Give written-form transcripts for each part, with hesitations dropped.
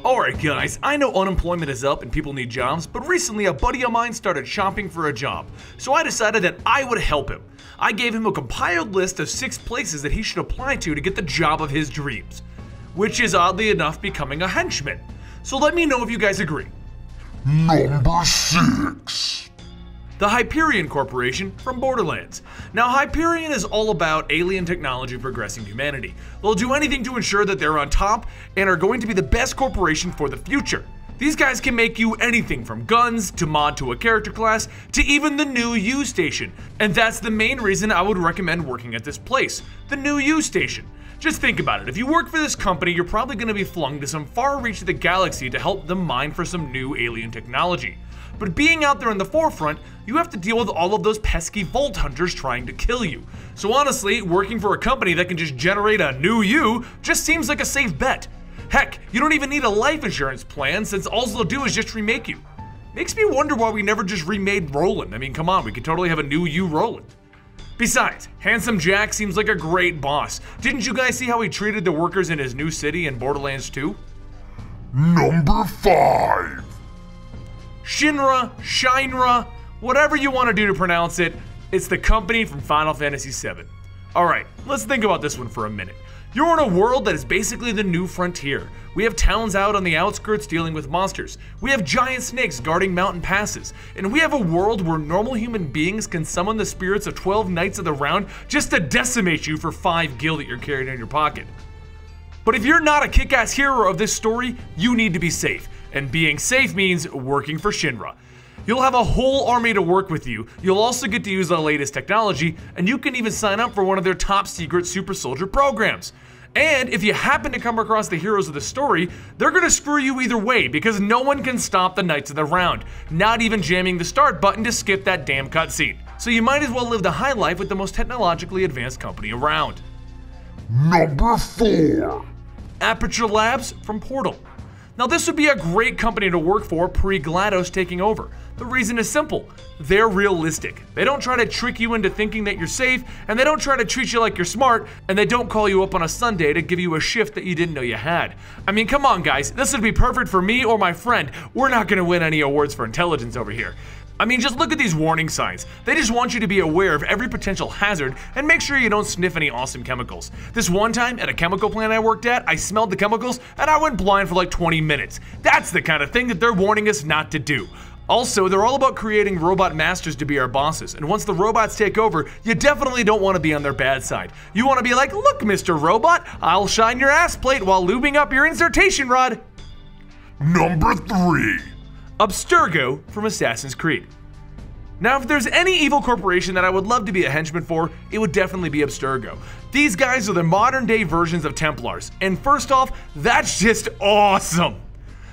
Alright guys, I know unemployment is up and people need jobs, but recently a buddy of mine started shopping for a job, so I decided that I would help him. I gave him a compiled list of 6 places that he should apply to get the job of his dreams, which is oddly enough becoming a henchman. So let me know if you guys agree. Number 6. The Hyperion Corporation from Borderlands. Now Hyperion is all about alien technology progressing humanity. They'll do anything to ensure that they're on top and are going to be the best corporation for the future. These guys can make you anything from guns, to mod to a character class, to even the new U station. And that's the main reason I would recommend working at this place, the new U station. Just think about it, if you work for this company, you're probably going to be flung to some far reach of the galaxy to help them mine for some new alien technology. But being out there in the forefront, you have to deal with all of those pesky Vault Hunters trying to kill you. So honestly, working for a company that can just generate a new you just seems like a safe bet. Heck, you don't even need a life insurance plan since all they'll do is just remake you. Makes me wonder why we never just remade Roland. I mean, come on, we could totally have a new you Roland. Besides, Handsome Jack seems like a great boss. Didn't you guys see how he treated the workers in his new city in Borderlands 2? Number 5. Shinra, whatever you want to do to pronounce it, it's the company from Final Fantasy VII. Alright, let's think about this one for a minute. You're in a world that is basically the new frontier. We have towns out on the outskirts dealing with monsters. We have giant snakes guarding mountain passes. And we have a world where normal human beings can summon the spirits of 12 Knights of the Round just to decimate you for 5 gil that you're carrying in your pocket. But if you're not a kick-ass hero of this story, you need to be safe. And being safe means working for Shinra. You'll have a whole army to work with you, you'll also get to use the latest technology, and you can even sign up for one of their top secret super soldier programs. And if you happen to come across the heroes of the story, they're gonna screw you either way because no one can stop the Knights of the Round, not even jamming the start button to skip that damn cutscene. So you might as well live the high life with the most technologically advanced company around. Number 4. Aperture Labs from Portal. Now this would be a great company to work for pre-GLaDOS taking over. The reason is simple, they're realistic. They don't try to trick you into thinking that you're safe, and they don't try to treat you like you're smart, and they don't call you up on a Sunday to give you a shift that you didn't know you had. I mean, come on guys, this would be perfect for me or my friend. We're not gonna win any awards for intelligence over here. I mean, just look at these warning signs. They just want you to be aware of every potential hazard and make sure you don't sniff any awesome chemicals. This one time at a chemical plant I worked at, I smelled the chemicals and I went blind for like 20 minutes. That's the kind of thing that they're warning us not to do. Also, they're all about creating robot masters to be our bosses, and once the robots take over, you definitely don't want to be on their bad side. You want to be like, look Mr. Robot, I'll shine your ass plate while lubing up your insertion rod. Number 3. Abstergo from Assassin's Creed. Now, if there's any evil corporation that I would love to be a henchman for, it would definitely be Abstergo. These guys are the modern day versions of Templars, and first off, that's just awesome!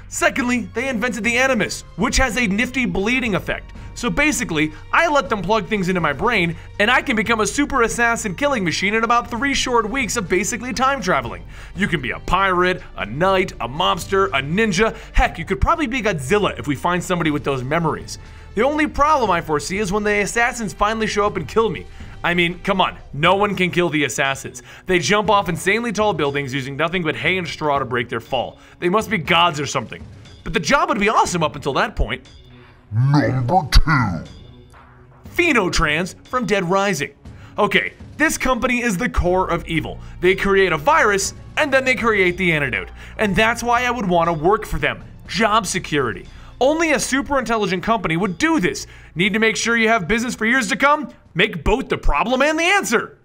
Secondly, they invented the Animus, which has a nifty bleeding effect. So basically, I let them plug things into my brain, and I can become a super assassin killing machine in about 3 short weeks of basically time traveling. You can be a pirate, a knight, a mobster, a ninja, heck, you could probably be Godzilla if we find somebody with those memories. The only problem I foresee is when the assassins finally show up and kill me. I mean, come on, no one can kill the assassins. They jump off insanely tall buildings using nothing but hay and straw to break their fall. They must be gods or something. But the job would be awesome up until that point. Number 2. Phenotrans from Dead Rising. Okay, this company is the core of evil. They create a virus, and then they create the antidote. And that's why I would want to work for them. Job security. Only a super intelligent company would do this. Need to make sure you have business for years to come? Make both the problem and the answer.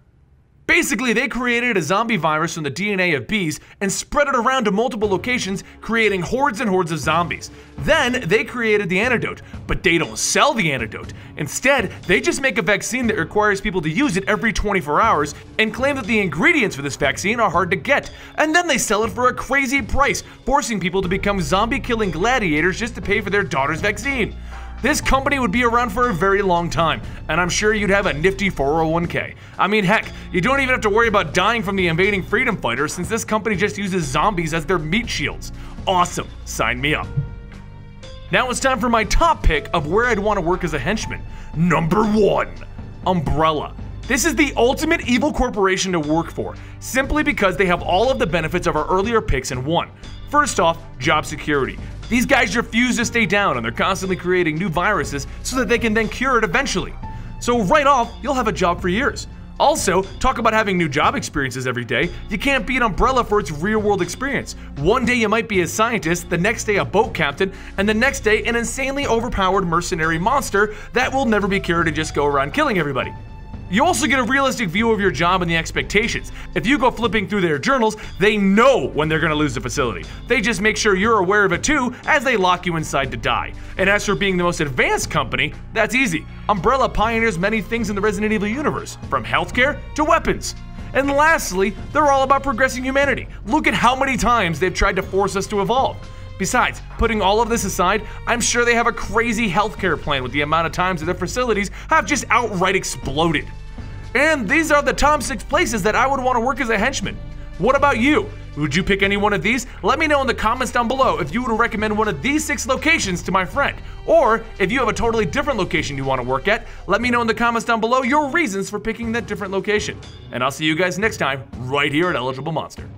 Basically, they created a zombie virus from the DNA of bees and spread it around to multiple locations, creating hordes and hordes of zombies. Then, they created the antidote, but they don't sell the antidote. Instead, they just make a vaccine that requires people to use it every 24 hours and claim that the ingredients for this vaccine are hard to get. And then they sell it for a crazy price, forcing people to become zombie-killing gladiators just to pay for their daughter's vaccine. This company would be around for a very long time, and I'm sure you'd have a nifty 401k. I mean, heck, you don't even have to worry about dying from the invading freedom fighters since this company just uses zombies as their meat shields. Awesome, sign me up. Now it's time for my top pick of where I'd want to work as a henchman. Number 1, Umbrella. This is the ultimate evil corporation to work for, simply because they have all of the benefits of our earlier picks in one. First off, job security. These guys refuse to stay down and they're constantly creating new viruses so that they can then cure it eventually. So right off, you'll have a job for years. Also, talk about having new job experiences every day. You can't beat Umbrella for its real-world experience. One day you might be a scientist, the next day a boat captain, and the next day an insanely overpowered mercenary monster that will never be cured and just go around killing everybody. You also get a realistic view of your job and the expectations. If you go flipping through their journals, they know when they're going to lose the facility. They just make sure you're aware of it too, as they lock you inside to die. And as for being the most advanced company, that's easy. Umbrella pioneers many things in the Resident Evil universe, from healthcare to weapons. And lastly, they're all about progressing humanity. Look at how many times they've tried to force us to evolve. Besides, putting all of this aside, I'm sure they have a crazy healthcare plan with the amount of times that their facilities have just outright exploded. And these are the top 6 places that I would want to work as a henchman. What about you? Would you pick any one of these? Let me know in the comments down below if you would recommend one of these 6 locations to my friend. Or if you have a totally different location you want to work at, let me know in the comments down below your reasons for picking that different location. And I'll see you guys next time right here at Eligible Monster.